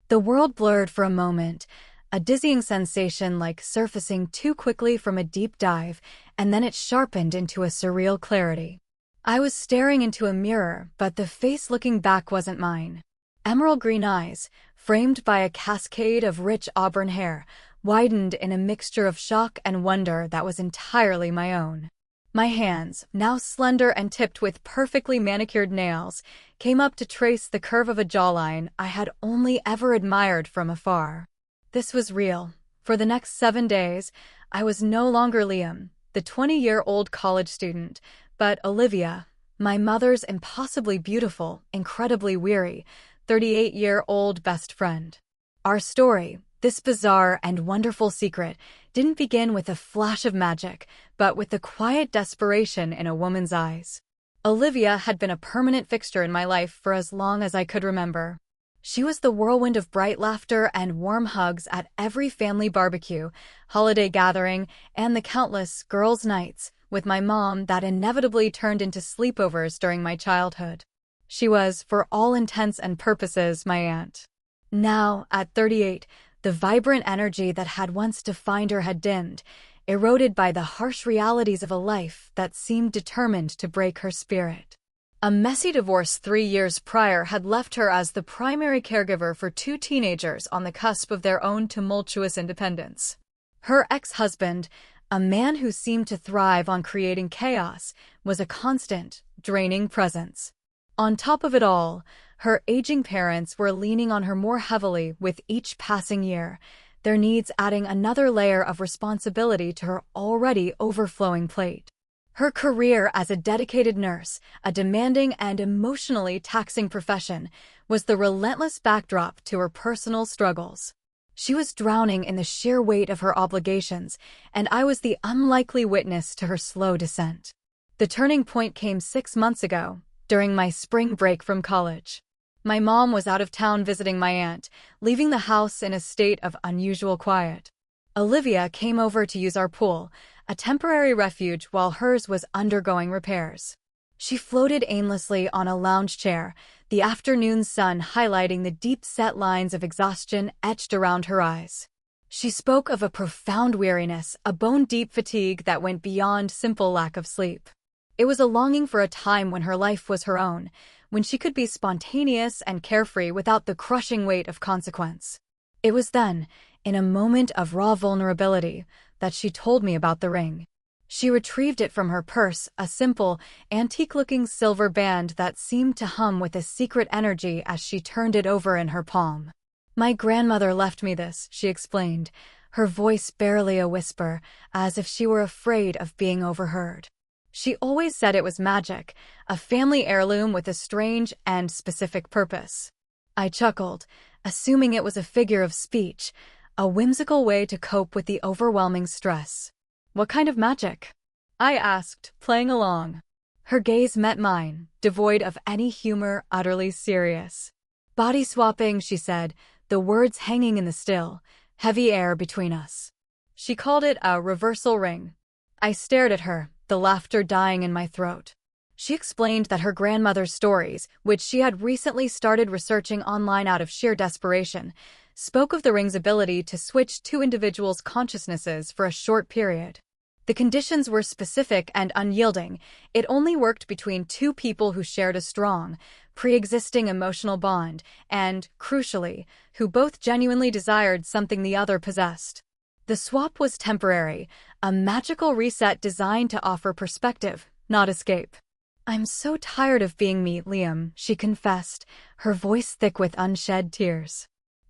The world blurred for a moment, a dizzying sensation like surfacing too quickly from a deep dive, and then it sharpened into a surreal clarity. I was staring into a mirror, but the face looking back wasn't mine. Emerald green eyes, framed by a cascade of rich auburn hair, widened in a mixture of shock and wonder that was entirely my own. My hands, now slender and tipped with perfectly manicured nails, came up to trace the curve of a jawline I had only ever admired from afar. This was real. For the next 7 days, I was no longer Liam, the 20-year-old college student, but Olivia, my mother's impossibly beautiful, incredibly weary, 38-year-old best friend. Our story, this bizarre and wonderful secret, didn't begin with a flash of magic, but with the quiet desperation in a woman's eyes. Olivia had been a permanent fixture in my life for as long as I could remember. She was the whirlwind of bright laughter and warm hugs at every family barbecue, holiday gathering, and the countless girls' nights with my mom that inevitably turned into sleepovers during my childhood. She was, for all intents and purposes, my aunt. Now, at 38, the vibrant energy that had once defined her had dimmed, eroded by the harsh realities of a life that seemed determined to break her spirit. A messy divorce 3 years prior had left her as the primary caregiver for 2 teenagers on the cusp of their own tumultuous independence. Her ex-husband, a man who seemed to thrive on creating chaos, was a constant, draining presence. On top of it all, her aging parents were leaning on her more heavily with each passing year, their needs adding another layer of responsibility to her already overflowing plate. Her career as a dedicated nurse, a demanding and emotionally taxing profession, was the relentless backdrop to her personal struggles. She was drowning in the sheer weight of her obligations, and I was the unlikely witness to her slow descent. The turning point came 6 months ago, during my spring break from college. My mom was out of town visiting my aunt, leaving the house in a state of unusual quiet. Olivia came over to use our pool, a temporary refuge while hers was undergoing repairs. She floated aimlessly on a lounge chair, the afternoon sun highlighting the deep-set lines of exhaustion etched around her eyes. She spoke of a profound weariness, a bone-deep fatigue that went beyond simple lack of sleep. It was a longing for a time when her life was her own, when she could be spontaneous and carefree without the crushing weight of consequence. It was then, in a moment of raw vulnerability, that she told me about the ring. She retrieved it from her purse, a simple, antique-looking silver band that seemed to hum with a secret energy as she turned it over in her palm. "My grandmother left me this," she explained, her voice barely a whisper, as if she were afraid of being overheard. She always said it was magic, a family heirloom with a strange and specific purpose. I chuckled, assuming it was a figure of speech, a whimsical way to cope with the overwhelming stress. "What kind of magic?" I asked, playing along. Her gaze met mine, devoid of any humor, utterly serious. "Body swapping," she said, the words hanging in the still, heavy air between us. She called it a reversal ring. I stared at her, the laughter dying in my throat. She explained that her grandmother's stories, which she had recently started researching online out of sheer desperation, spoke of the ring's ability to switch 2 individuals' consciousnesses for a short period. The conditions were specific and unyielding. It only worked between 2 people who shared a strong, pre-existing emotional bond and, crucially, who both genuinely desired something the other possessed. The swap was temporary, a magical reset designed to offer perspective, not escape. "I'm so tired of being me, Liam," she confessed, her voice thick with unshed tears.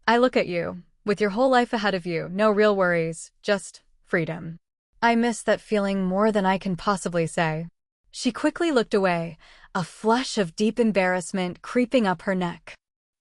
"I look at you, with your whole life ahead of you, no real worries, just freedom. I miss that feeling more than I can possibly say." She quickly looked away, a flush of deep embarrassment creeping up her neck.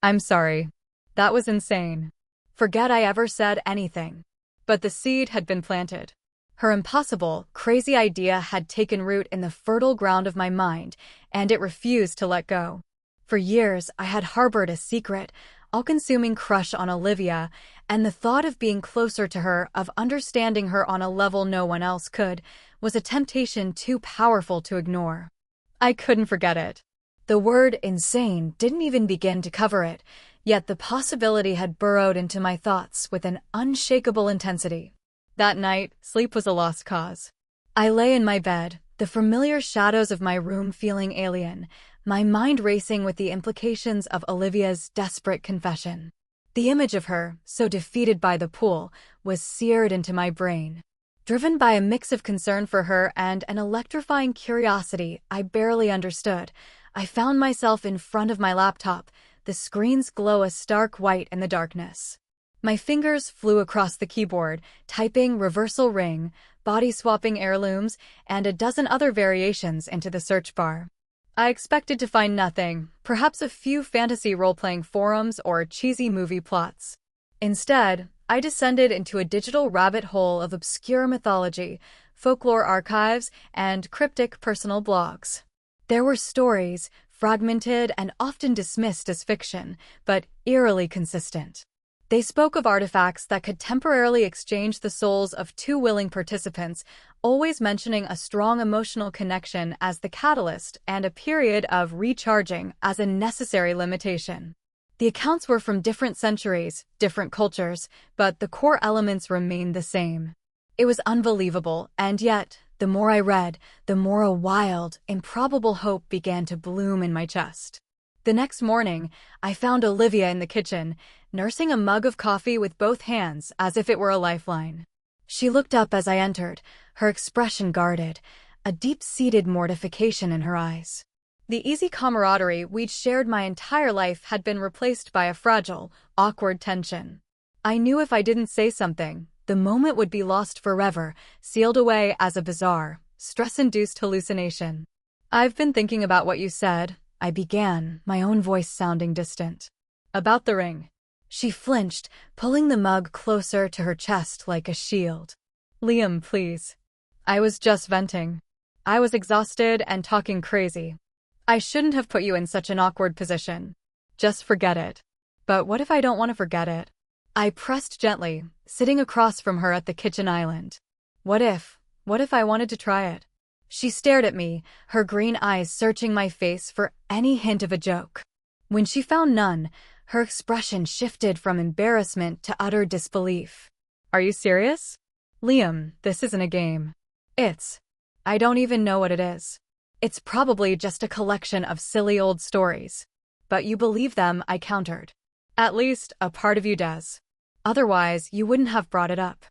"I'm sorry. That was insane. Forget I ever said anything." But the seed had been planted. Her impossible, crazy idea had taken root in the fertile ground of my mind, and it refused to let go. For years, I had harbored a secret, all-consuming crush on Olivia, and the thought of being closer to her, of understanding her on a level no one else could, was a temptation too powerful to ignore. I couldn't forget it. The word insane didn't even begin to cover it, Yet the possibility had burrowed into my thoughts with an unshakable intensity. That night, sleep was a lost cause. I lay in my bed, the familiar shadows of my room feeling alien, my mind racing with the implications of Olivia's desperate confession. The image of her, so defeated by the pool, was seared into my brain. Driven by a mix of concern for her and an electrifying curiosity I barely understood, I found myself in front of my laptop, the screen's glow a stark white in the darkness. My fingers flew across the keyboard, typing reversal ring, body-swapping heirlooms, and a dozen other variations into the search bar. I expected to find nothing, perhaps a few fantasy role-playing forums or cheesy movie plots. Instead, I descended into a digital rabbit hole of obscure mythology, folklore archives, and cryptic personal blogs. There were stories, fragmented and often dismissed as fiction, but eerily consistent. They spoke of artifacts that could temporarily exchange the souls of two willing participants, always mentioning a strong emotional connection as the catalyst and a period of recharging as a necessary limitation. The accounts were from different centuries, different cultures, but the core elements remained the same. It was unbelievable, and yet, the more I read, the more a wild, improbable hope began to bloom in my chest. The next morning, I found Olivia in the kitchen, nursing a mug of coffee with both hands as if it were a lifeline. She looked up as I entered, her expression guarded, a deep-seated mortification in her eyes. The easy camaraderie we'd shared my entire life had been replaced by a fragile, awkward tension. I knew if I didn't say something, the moment would be lost forever, sealed away as a bizarre, stress-induced hallucination. "I've been thinking about what you said," I began, my own voice sounding distant. "About the ring." She flinched, pulling the mug closer to her chest like a shield. "Liam, please." I was just venting. I was exhausted and talking crazy. "I shouldn't have put you in such an awkward position. Just forget it." "But what if I don't want to forget it?" I pressed gently, sitting across from her at the kitchen island. What if I wanted to try it?" She stared at me, her green eyes searching my face for any hint of a joke. When she found none, her expression shifted from embarrassment to utter disbelief. "Are you serious?" "Liam, this isn't a game. I don't even know what it is. It's probably just a collection of silly old stories." "But you believe them," I countered. "At least, a part of you does. Otherwise, you wouldn't have brought it up."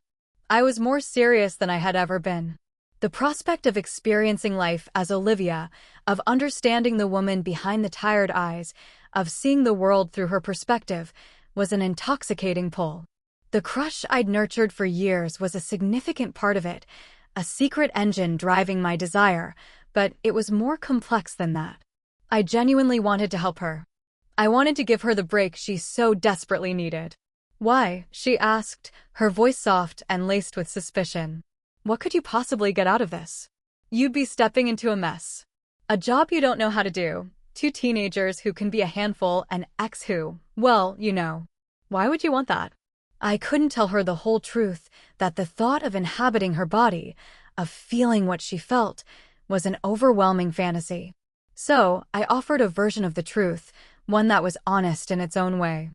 I was more serious than I had ever been. The prospect of experiencing life as Olivia, of understanding the woman behind the tired eyes, of seeing the world through her perspective, was an intoxicating pull. The crush I'd nurtured for years was a significant part of it, a secret engine driving my desire, but it was more complex than that. I genuinely wanted to help her. I wanted to give her the break she so desperately needed. "Why?" she asked, her voice soft and laced with suspicion. "What could you possibly get out of this?" "You'd be stepping into a mess. A job you don't know how to do, two teenagers who can be a handful, an ex who, well, you know. Why would you want that?" I couldn't tell her the whole truth, that the thought of inhabiting her body, of feeling what she felt, was an overwhelming fantasy. So, I offered a version of the truth, one that was honest in its own way.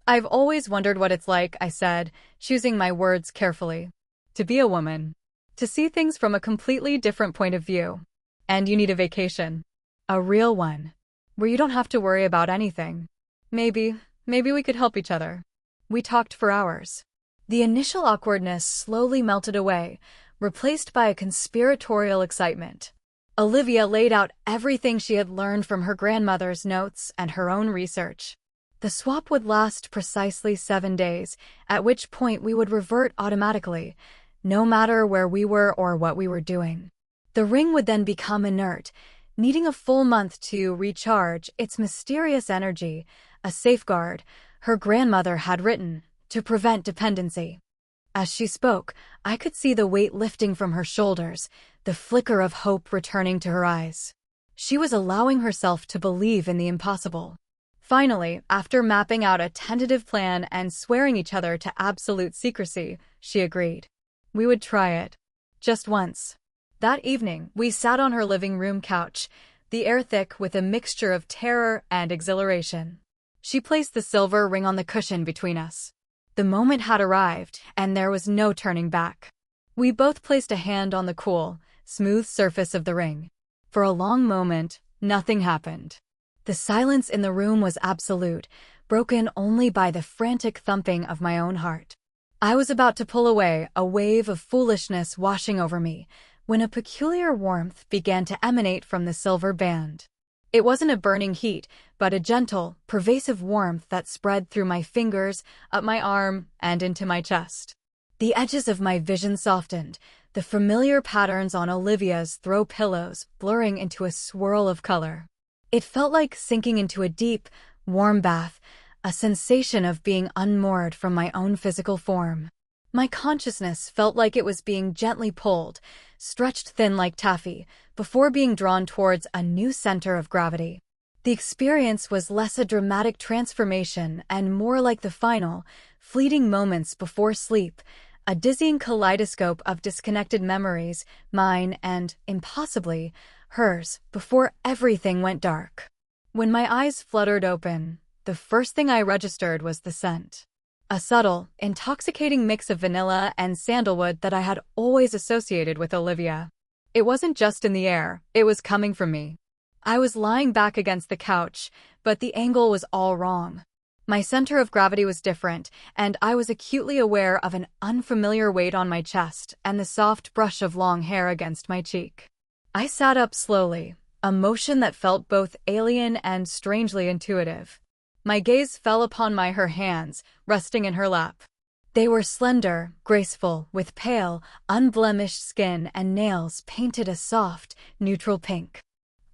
"I've always wondered what it's like," I said, choosing my words carefully. "To be a woman. To see things from a completely different point of view. And you need a vacation. A real one. Where you don't have to worry about anything. Maybe we could help each other." We talked for hours. The initial awkwardness slowly melted away, replaced by a conspiratorial excitement. Olivia laid out everything she had learned from her grandmother's notes and her own research. The swap would last precisely 7 days, at which point we would revert automatically, no matter where we were or what we were doing. The ring would then become inert, needing a full month to recharge its mysterious energy, a safeguard, her grandmother had written, to prevent dependency. As she spoke, I could see the weight lifting from her shoulders, the flicker of hope returning to her eyes. She was allowing herself to believe in the impossible. Finally, after mapping out a tentative plan and swearing each other to absolute secrecy, she agreed. We would try it. Just once. That evening, we sat on her living room couch, the air thick with a mixture of terror and exhilaration. She placed the silver ring on the cushion between us. The moment had arrived, and there was no turning back. We both placed a hand on the cool, smooth surface of the ring. For a long moment, nothing happened. The silence in the room was absolute, broken only by the frantic thumping of my own heart. I was about to pull away, a wave of foolishness washing over me, when a peculiar warmth began to emanate from the silver band. It wasn't a burning heat, but a gentle, pervasive warmth that spread through my fingers, up my arm, and into my chest. The edges of my vision softened, the familiar patterns on Olivia's throw pillows blurring into a swirl of color. It felt like sinking into a deep, warm bath, a sensation of being unmoored from my own physical form. My consciousness felt like it was being gently pulled, stretched thin like taffy, before being drawn towards a new center of gravity. The experience was less a dramatic transformation and more like the final, fleeting moments before sleep, a dizzying kaleidoscope of disconnected memories, mine and, impossibly, hers, before everything went dark. When my eyes fluttered open, the first thing I registered was the scent. A subtle, intoxicating mix of vanilla and sandalwood that I had always associated with Olivia. It wasn't just in the air, it was coming from me. I was lying back against the couch, but the angle was all wrong. My center of gravity was different, and I was acutely aware of an unfamiliar weight on my chest and the soft brush of long hair against my cheek. I sat up slowly, a motion that felt both alien and strangely intuitive. My gaze fell upon her hands, resting in her lap. They were slender, graceful, with pale, unblemished skin and nails painted a soft, neutral pink.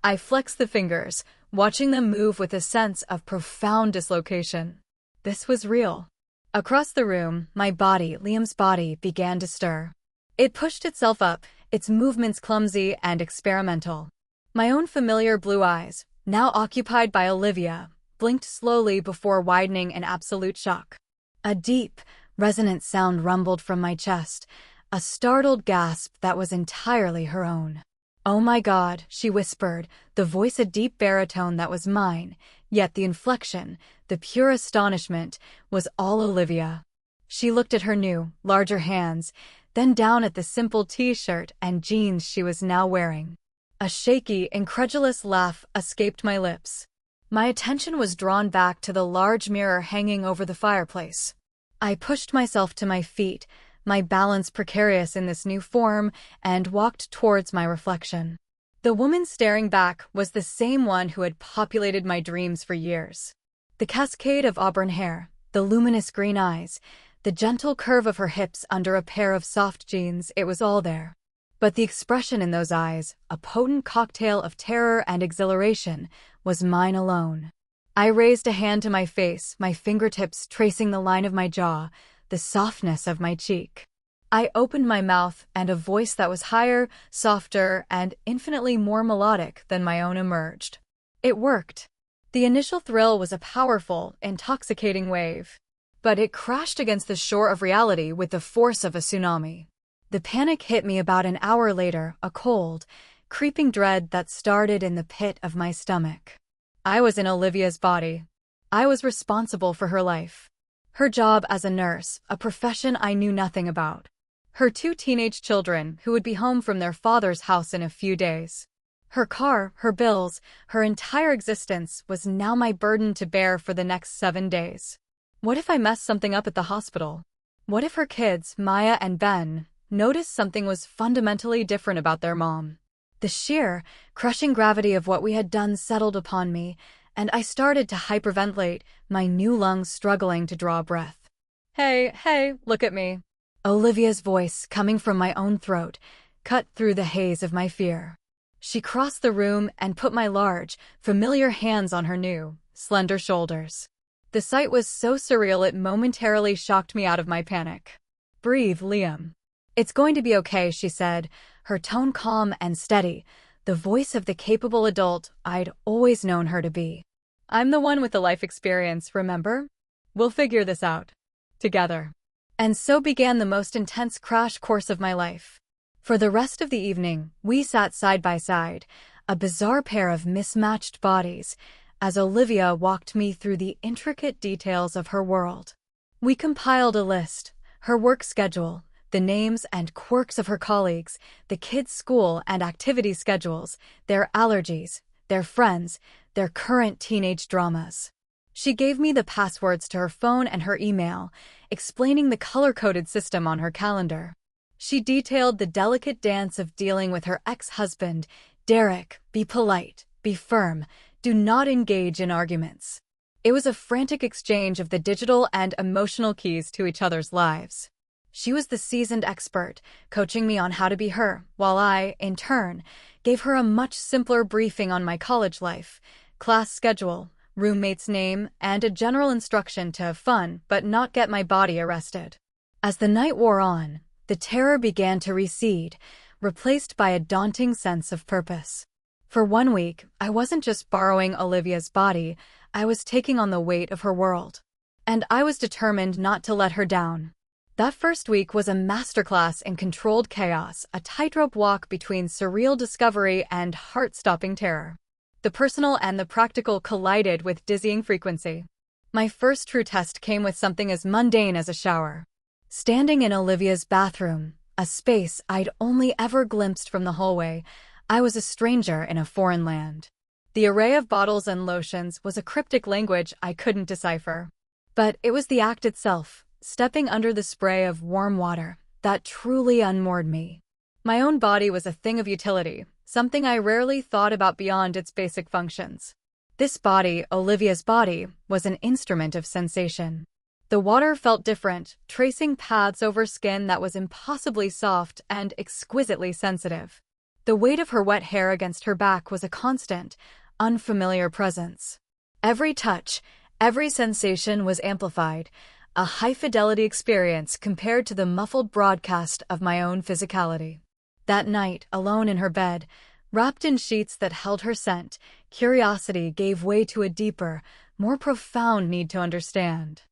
I flexed the fingers, watching them move with a sense of profound dislocation. This was real. Across the room, my body, Liam's body, began to stir. It pushed itself up, its movements clumsy and experimental. My own familiar blue eyes, now occupied by Olivia, blinked slowly before widening in absolute shock. A deep, resonant sound rumbled from my chest, a startled gasp that was entirely her own. "Oh my God," she whispered, the voice a deep baritone that was mine, yet the inflection, the pure astonishment, was all Olivia. She looked at her new, larger hands, then down at the simple t-shirt and jeans she was now wearing. A shaky, incredulous laugh escaped my lips. My attention was drawn back to the large mirror hanging over the fireplace. I pushed myself to my feet, my balance precarious in this new form, and walked towards my reflection. The woman staring back was the same one who had populated my dreams for years. The cascade of auburn hair, the luminous green eyes, the gentle curve of her hips under a pair of soft jeans, it was all there. But the expression in those eyes, a potent cocktail of terror and exhilaration, was mine alone. I raised a hand to my face, my fingertips tracing the line of my jaw, the softness of my cheek. I opened my mouth, and a voice that was higher, softer, and infinitely more melodic than my own emerged. It worked. The initial thrill was a powerful, intoxicating wave. But it crashed against the shore of reality with the force of a tsunami. The panic hit me about an hour later, a cold, creeping dread that started in the pit of my stomach. I was in Olivia's body. I was responsible for her life. Her job as a nurse, a profession I knew nothing about. Her 2 teenage children who would be home from their father's house in a few days. Her car, her bills, her entire existence was now my burden to bear for the next 7 days. What if I messed something up at the hospital? What if her kids, Maya and Ben, noticed something was fundamentally different about their mom? The sheer, crushing gravity of what we had done settled upon me, and I started to hyperventilate, my new lungs struggling to draw breath. Hey, look at me." Olivia's voice, coming from my own throat, cut through the haze of my fear. She crossed the room and put my large, familiar hands on her new, slender shoulders. The sight was so surreal it momentarily shocked me out of my panic. "Breathe, Liam. It's going to be okay," she said, her tone calm and steady, the voice of the capable adult I'd always known her to be. "I'm the one with the life experience, remember? We'll figure this out. Together." And so began the most intense crash course of my life. For the rest of the evening, we sat side by side, a bizarre pair of mismatched bodies, as Olivia walked me through the intricate details of her world. We compiled a list: her work schedule, the names and quirks of her colleagues, the kids' school and activity schedules, their allergies, their friends, their current teenage dramas. She gave me the passwords to her phone and her email, explaining the color-coded system on her calendar. She detailed the delicate dance of dealing with her ex-husband, Derek. Be polite, be firm, do not engage in arguments. It was a frantic exchange of the digital and emotional keys to each other's lives. She was the seasoned expert, coaching me on how to be her, while I, in turn, gave her a much simpler briefing on my college life, class schedule, roommate's name, and a general instruction to have fun but not get my body arrested. As the night wore on, the terror began to recede, replaced by a daunting sense of purpose. For 1 week, I wasn't just borrowing Olivia's body, I was taking on the weight of her world. And I was determined not to let her down. That first week was a masterclass in controlled chaos, a tightrope walk between surreal discovery and heart-stopping terror. The personal and the practical collided with dizzying frequency. My first true test came with something as mundane as a shower. Standing in Olivia's bathroom, a space I'd only ever glimpsed from the hallway, I was a stranger in a foreign land. The array of bottles and lotions was a cryptic language I couldn't decipher. But it was the act itself, stepping under the spray of warm water, that truly unmoored me. My own body was a thing of utility, something I rarely thought about beyond its basic functions. This body, Olivia's body, was an instrument of sensation. The water felt different, tracing paths over skin that was impossibly soft and exquisitely sensitive. The weight of her wet hair against her back was a constant, unfamiliar presence. Every touch, every sensation was amplified, a high-fidelity experience compared to the muffled broadcast of my own physicality. That night, alone in her bed, wrapped in sheets that held her scent, curiosity gave way to a deeper, more profound need to understand.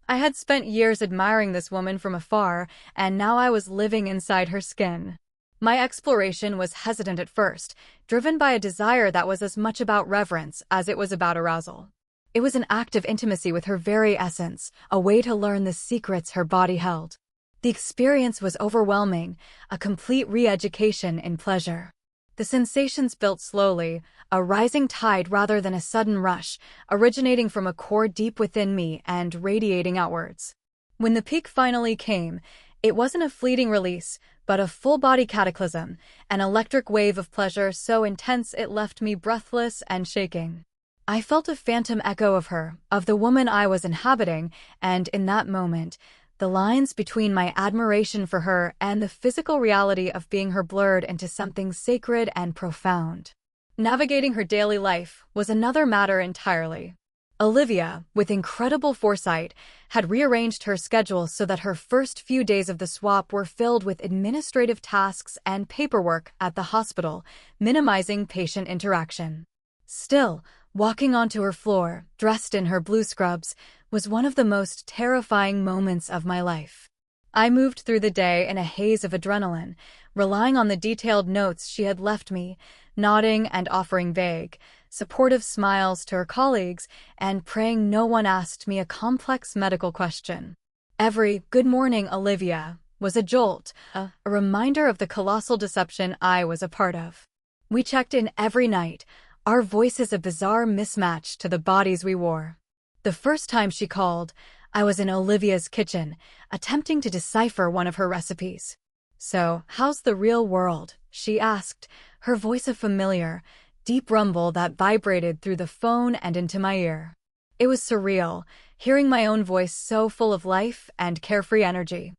I had spent years admiring this woman from afar, and now I was living inside her skin. My exploration was hesitant at first, driven by a desire that was as much about reverence as it was about arousal. It was an act of intimacy with her very essence, a way to learn the secrets her body held. The experience was overwhelming, a complete re-education in pleasure. The sensations built slowly, a rising tide rather than a sudden rush, originating from a core deep within me and radiating outwards. When the peak finally came, it wasn't a fleeting release, but a full-body cataclysm, an electric wave of pleasure so intense it left me breathless and shaking. I felt a phantom echo of her, of the woman I was inhabiting, and in that moment, the lines between my admiration for her and the physical reality of being her blurred into something sacred and profound. Navigating her daily life was another matter entirely. Olivia, with incredible foresight, had rearranged her schedule so that her first few days of the swap were filled with administrative tasks and paperwork at the hospital, minimizing patient interaction. Still, walking onto her floor, dressed in her blue scrubs, was one of the most terrifying moments of my life. I moved through the day in a haze of adrenaline, relying on the detailed notes she had left me, nodding and offering vague, supportive smiles to her colleagues, and praying no one asked me a complex medical question. Every "Good morning, Olivia" was a jolt, a reminder of the colossal deception I was a part of. We checked in every night, our voices a bizarre mismatch to the bodies we wore. The first time she called, I was in Olivia's kitchen, attempting to decipher one of her recipes. "So, how's the real world?" she asked, her voice a familiar, deep rumble that vibrated through the phone and into my ear. It was surreal, hearing my own voice so full of life and carefree energy.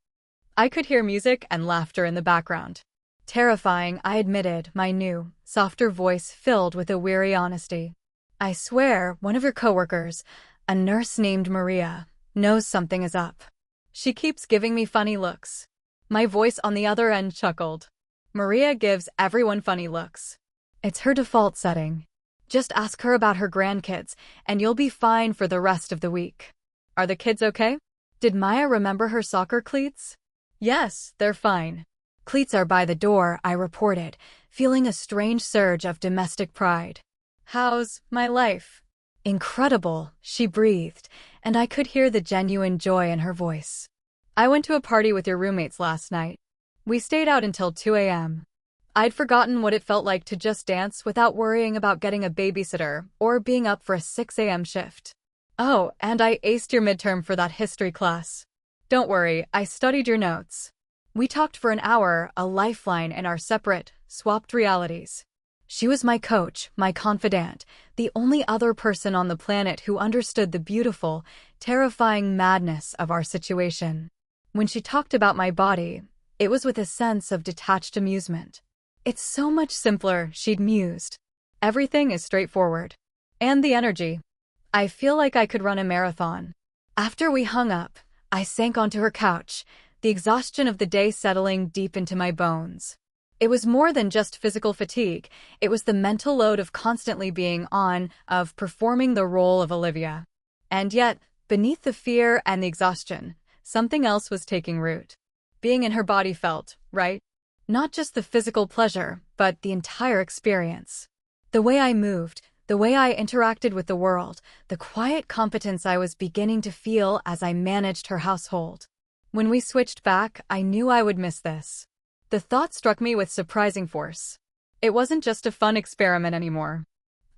I could hear music and laughter in the background. Terrifying, I admitted, my new, softer voice filled with a weary honesty. "I swear, one of your coworkers, a nurse named Maria, knows something is up. She keeps giving me funny looks." My voice on the other end chuckled. "Maria gives everyone funny looks. It's her default setting. Just ask her about her grandkids, and you'll be fine for the rest of the week." "Are the kids okay? Did Maya remember her soccer cleats?" "Yes, they're fine. Cleats are by the door," I reported, feeling a strange surge of domestic pride. "How's my life?" Incredible, she breathed, and I could hear the genuine joy in her voice. I went to a party with your roommates last night. We stayed out until 2 a.m. I'd forgotten what it felt like to just dance without worrying about getting a babysitter or being up for a 6 a.m. shift. Oh, and I aced your midterm for that history class. Don't worry, I studied your notes. We talked for an hour, a lifeline in our separate, swapped realities. She was my coach, my confidant, the only other person on the planet who understood the beautiful, terrifying madness of our situation. When she talked about my body, it was with a sense of detached amusement. It's so much simpler, she'd mused. Everything is straightforward. And the energy. I feel like I could run a marathon. After we hung up, I sank onto her couch, the exhaustion of the day settling deep into my bones. It was more than just physical fatigue, it was the mental load of constantly being on, of performing the role of Olivia. And yet, beneath the fear and the exhaustion, something else was taking root. Being in her body felt right. Not just the physical pleasure, but the entire experience. The way I moved, the way I interacted with the world, the quiet competence I was beginning to feel as I managed her household. When we switched back, I knew I would miss this. The thought struck me with surprising force. It wasn't just a fun experiment anymore.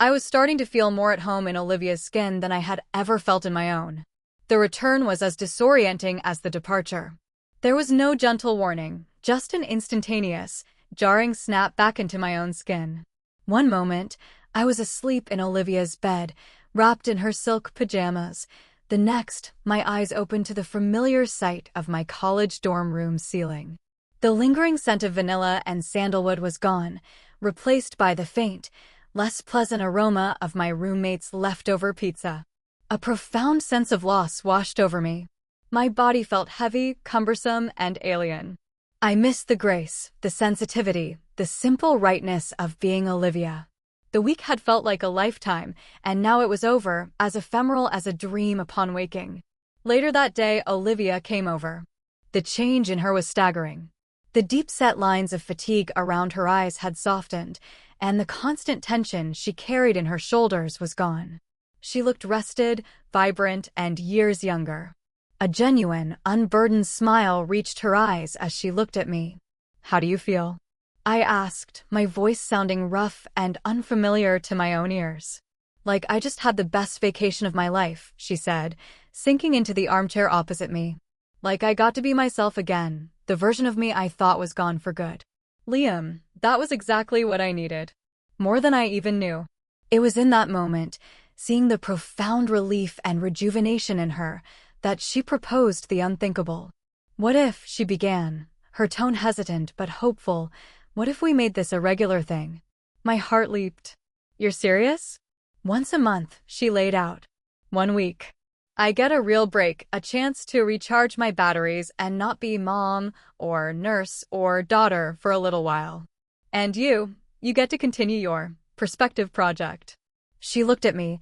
I was starting to feel more at home in Olivia's skin than I had ever felt in my own. The return was as disorienting as the departure. There was no gentle warning, just an instantaneous, jarring snap back into my own skin. One moment, I was asleep in Olivia's bed, wrapped in her silk pajamas. The next, my eyes opened to the familiar sight of my college dorm room ceiling. The lingering scent of vanilla and sandalwood was gone, replaced by the faint, less pleasant aroma of my roommate's leftover pizza. A profound sense of loss washed over me. My body felt heavy, cumbersome, and alien. I missed the grace, the sensitivity, the simple rightness of being Olivia. The week had felt like a lifetime, and now it was over, as ephemeral as a dream upon waking. Later that day, Olivia came over. The change in her was staggering. The deep-set lines of fatigue around her eyes had softened, and the constant tension she carried in her shoulders was gone. She looked rested, vibrant, and years younger. A genuine, unburdened smile reached her eyes as she looked at me. "How do you feel?" I asked, my voice sounding rough and unfamiliar to my own ears. "Like I just had the best vacation of my life," she said, sinking into the armchair opposite me. "Like I got to be myself again, the version of me I thought was gone for good." Liam, that was exactly what I needed. More than I even knew. It was in that moment, seeing the profound relief and rejuvenation in her, that she proposed the unthinkable. "What if," she began, her tone hesitant but hopeful, "what if we made this a regular thing?" My heart leaped. "You're serious?" "Once a month," she laid out. 1 week. I get a real break, a chance to recharge my batteries and not be mom or nurse or daughter for a little while. And you get to continue your perspective project. She looked at me,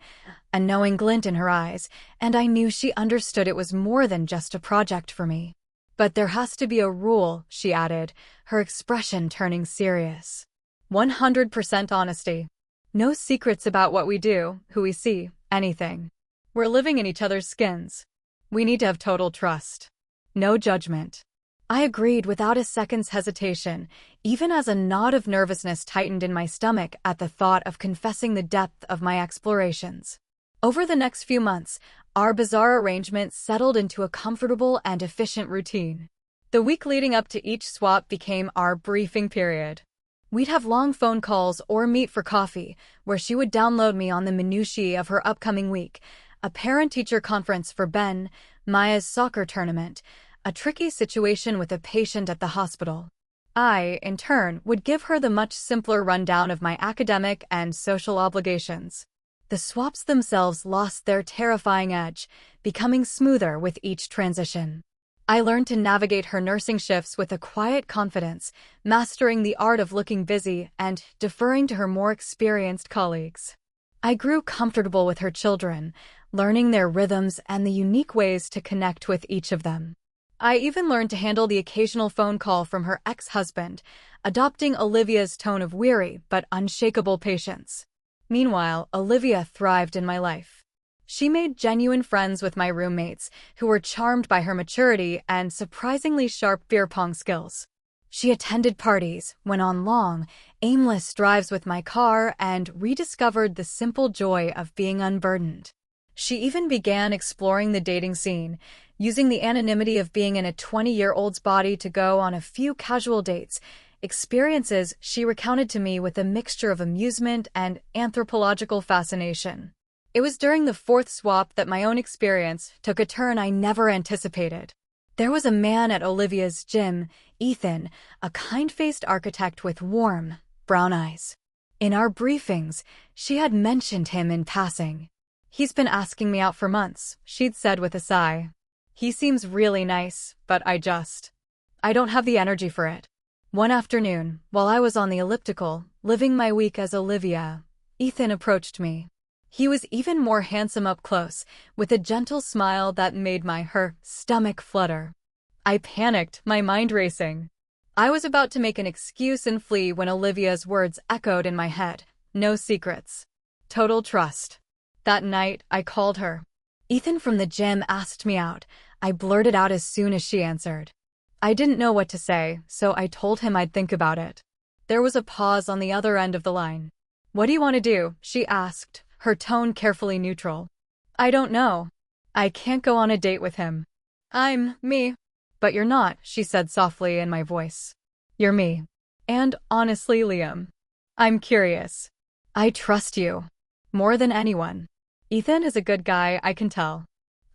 a knowing glint in her eyes, and I knew she understood it was more than just a project for me. "But there has to be a rule," she added, her expression turning serious. 100% honesty. No secrets about what we do, who we see, anything. We're living in each other's skins. We need to have total trust. No judgment. I agreed without a second's hesitation, even as a knot of nervousness tightened in my stomach at the thought of confessing the depth of my explorations. Over the next few months, our bizarre arrangement settled into a comfortable and efficient routine. The week leading up to each swap became our briefing period. We'd have long phone calls or meet for coffee, where she would download me on the minutiae of her upcoming week, a parent-teacher conference for Ben, Maya's soccer tournament, a tricky situation with a patient at the hospital. I, in turn, would give her the much simpler rundown of my academic and social obligations. The swaps themselves lost their terrifying edge, becoming smoother with each transition. I learned to navigate her nursing shifts with a quiet confidence, mastering the art of looking busy and deferring to her more experienced colleagues. I grew comfortable with her children, learning their rhythms and the unique ways to connect with each of them. I even learned to handle the occasional phone call from her ex-husband, adopting Olivia's tone of weary but unshakable patience. Meanwhile, Olivia thrived in my life. She made genuine friends with my roommates, who were charmed by her maturity and surprisingly sharp beer pong skills. She attended parties, went on long, aimless drives with my car, and rediscovered the simple joy of being unburdened. She even began exploring the dating scene, using the anonymity of being in a 20-year-old's body to go on a few casual dates, experiences she recounted to me with a mixture of amusement and anthropological fascination. It was during the fourth swap that my own experience took a turn I never anticipated. There was a man at Olivia's gym, Ethan, a kind-faced architect with warm, brown eyes. In our briefings, she had mentioned him in passing. "He's been asking me out for months," she'd said with a sigh. "He seems really nice, but I don't have the energy for it." One afternoon, while I was on the elliptical, living my week as Olivia, Ethan approached me. He was even more handsome up close, with a gentle smile that made her stomach flutter. I panicked, my mind racing. I was about to make an excuse and flee when Olivia's words echoed in my head. No secrets. Total trust. That night, I called her. "Ethan from the gym asked me out," I blurted out as soon as she answered. I didn't know what to say, so I told him I'd think about it. There was a pause on the other end of the line. "What do you want to do?" she asked, her tone carefully neutral. "I don't know. I can't go on a date with him. I'm me." "But you're not," she said softly in my voice. "You're me. And honestly, Liam, I'm curious. I trust you. More than anyone. Ethan is a good guy, I can tell.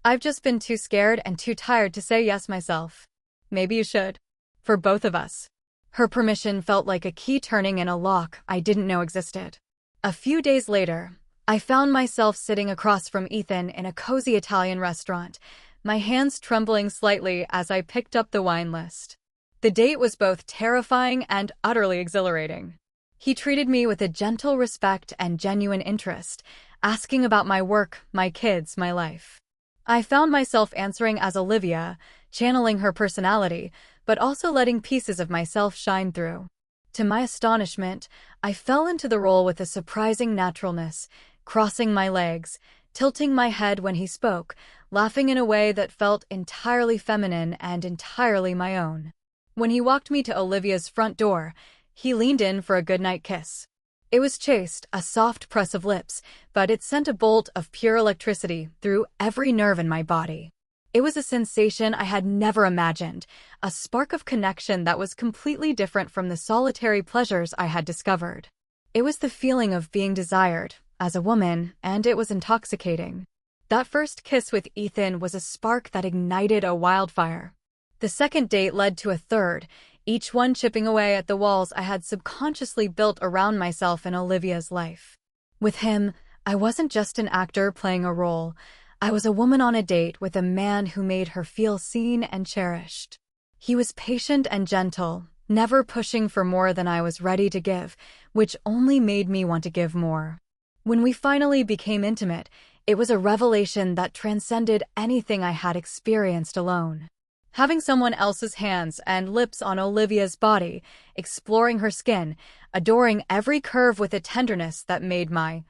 I've just been too scared and too tired to say yes myself. Maybe you should. For both of us." Her permission felt like a key turning in a lock I didn't know existed. A few days later, I found myself sitting across from Ethan in a cozy Italian restaurant, my hands trembling slightly as I picked up the wine list. The date was both terrifying and utterly exhilarating. He treated me with a gentle respect and genuine interest, asking about my work, my kids, my life. I found myself answering as Olivia, channeling her personality, but also letting pieces of myself shine through. To my astonishment, I fell into the role with a surprising naturalness, crossing my legs, tilting my head when he spoke, laughing in a way that felt entirely feminine and entirely my own. When he walked me to Olivia's front door, he leaned in for a goodnight kiss. It was chaste, a soft press of lips, but it sent a bolt of pure electricity through every nerve in my body. It was a sensation I had never imagined, a spark of connection that was completely different from the solitary pleasures I had discovered. It was the feeling of being desired, as a woman, and it was intoxicating. That first kiss with Ethan was a spark that ignited a wildfire. The second date led to a third, each one chipping away at the walls I had subconsciously built around myself in Olivia's life. With him, I wasn't just an actor playing a role. I was a woman on a date with a man who made her feel seen and cherished. He was patient and gentle, never pushing for more than I was ready to give, which only made me want to give more. When we finally became intimate, it was a revelation that transcended anything I had experienced alone. Having someone else's hands and lips on Olivia's body, exploring her skin, adoring every curve with a tenderness that made my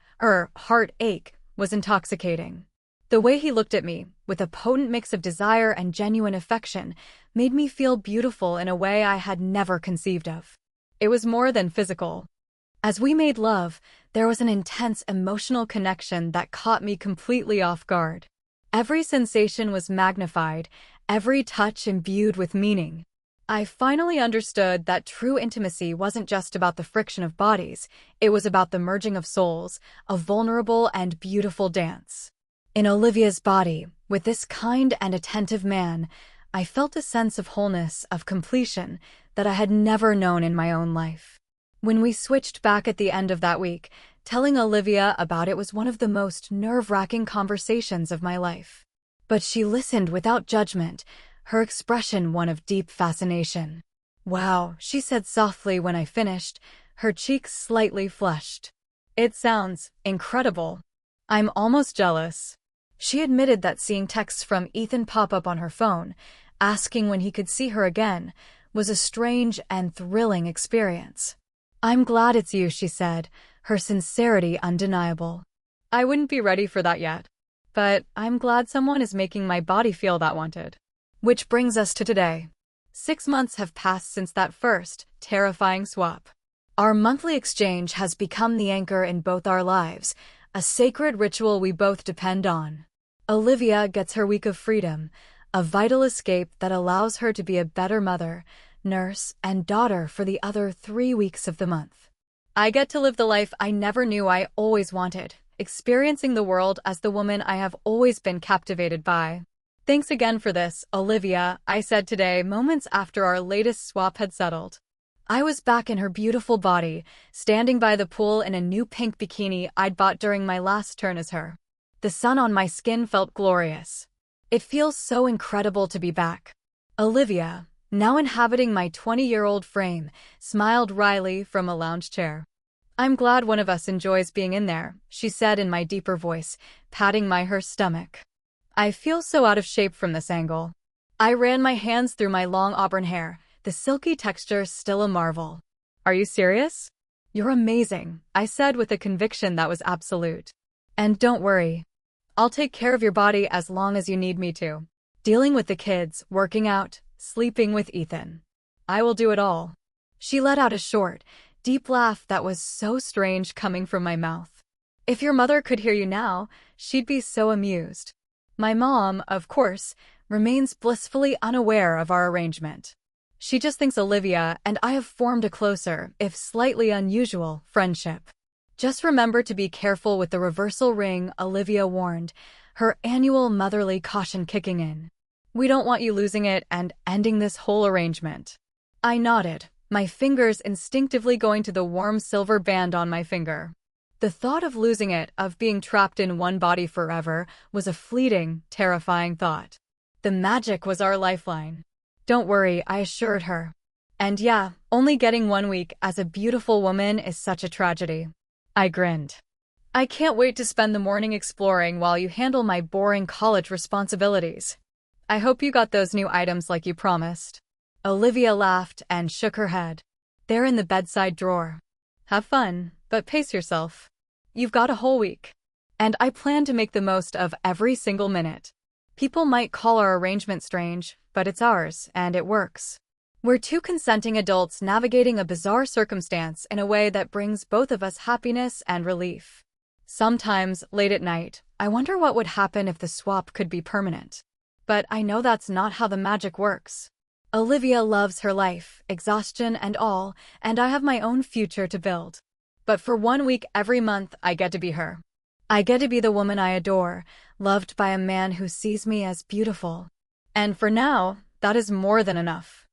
heart ache, was intoxicating. The way he looked at me, with a potent mix of desire and genuine affection, made me feel beautiful in a way I had never conceived of. It was more than physical. As we made love, there was an intense emotional connection that caught me completely off guard. Every sensation was magnified, every touch imbued with meaning. I finally understood that true intimacy wasn't just about the friction of bodies, it was about the merging of souls, a vulnerable and beautiful dance. In Olivia's body, with this kind and attentive man, I felt a sense of wholeness, of completion, that I had never known in my own life. When we switched back at the end of that week, telling Olivia about it was one of the most nerve-wracking conversations of my life. But she listened without judgment, her expression one of deep fascination. "Wow," she said softly when I finished, her cheeks slightly flushed. "It sounds incredible. I'm almost jealous." She admitted that seeing texts from Ethan pop up on her phone, asking when he could see her again, was a strange and thrilling experience. "I'm glad it's you," she said, her sincerity undeniable. I wouldn't be ready for that yet, but I'm glad someone is making my body feel that wanted. Which brings us to today. 6 months have passed since that first, terrifying swap. Our monthly exchange has become the anchor in both our lives, a sacred ritual we both depend on. Olivia gets her week of freedom, a vital escape that allows her to be a better mother, nurse, and daughter for the other 3 weeks of the month. I get to live the life I never knew I always wanted, experiencing the world as the woman I have always been captivated by. Thanks again for this, Olivia, I said today, moments after our latest swap had settled. I was back in her beautiful body, standing by the pool in a new pink bikini I'd bought during my last turn as her. The sun on my skin felt glorious. It feels so incredible to be back. Olivia, now inhabiting my 20-year-old frame, smiled wryly from a lounge chair. I'm glad one of us enjoys being in there, she said in my deeper voice, patting her stomach. I feel so out of shape from this angle. I ran my hands through my long auburn hair, the silky texture still a marvel. Are you serious? You're amazing, I said with a conviction that was absolute. And don't worry. I'll take care of your body as long as you need me to. Dealing with the kids, working out, sleeping with Ethan. I will do it all. She let out a short, deep laugh that was so strange coming from my mouth. If your mother could hear you now, she'd be so amused. My mom, of course, remains blissfully unaware of our arrangement. She just thinks Olivia and I have formed a closer, if slightly unusual, friendship. Just remember to be careful with the reversal ring, Olivia warned, her annual motherly caution kicking in. We don't want you losing it and ending this whole arrangement. I nodded, my fingers instinctively going to the warm silver band on my finger. The thought of losing it, of being trapped in one body forever, was a fleeting, terrifying thought. The magic was our lifeline. Don't worry, I assured her. And yeah, only getting 1 week as a beautiful woman is such a tragedy. I grinned. I can't wait to spend the morning exploring while you handle my boring college responsibilities. I hope you got those new items like you promised. Olivia laughed and shook her head. They're in the bedside drawer. Have fun, but pace yourself. You've got a whole week. And I plan to make the most of every single minute. People might call our arrangement strange, but it's ours, and it works. We're two consenting adults navigating a bizarre circumstance in a way that brings both of us happiness and relief. Sometimes, late at night, I wonder what would happen if the swap could be permanent. But I know that's not how the magic works. Olivia loves her life, exhaustion and all, and I have my own future to build. But for 1 week every month, I get to be her. I get to be the woman I adore, loved by a man who sees me as beautiful. And for now, that is more than enough.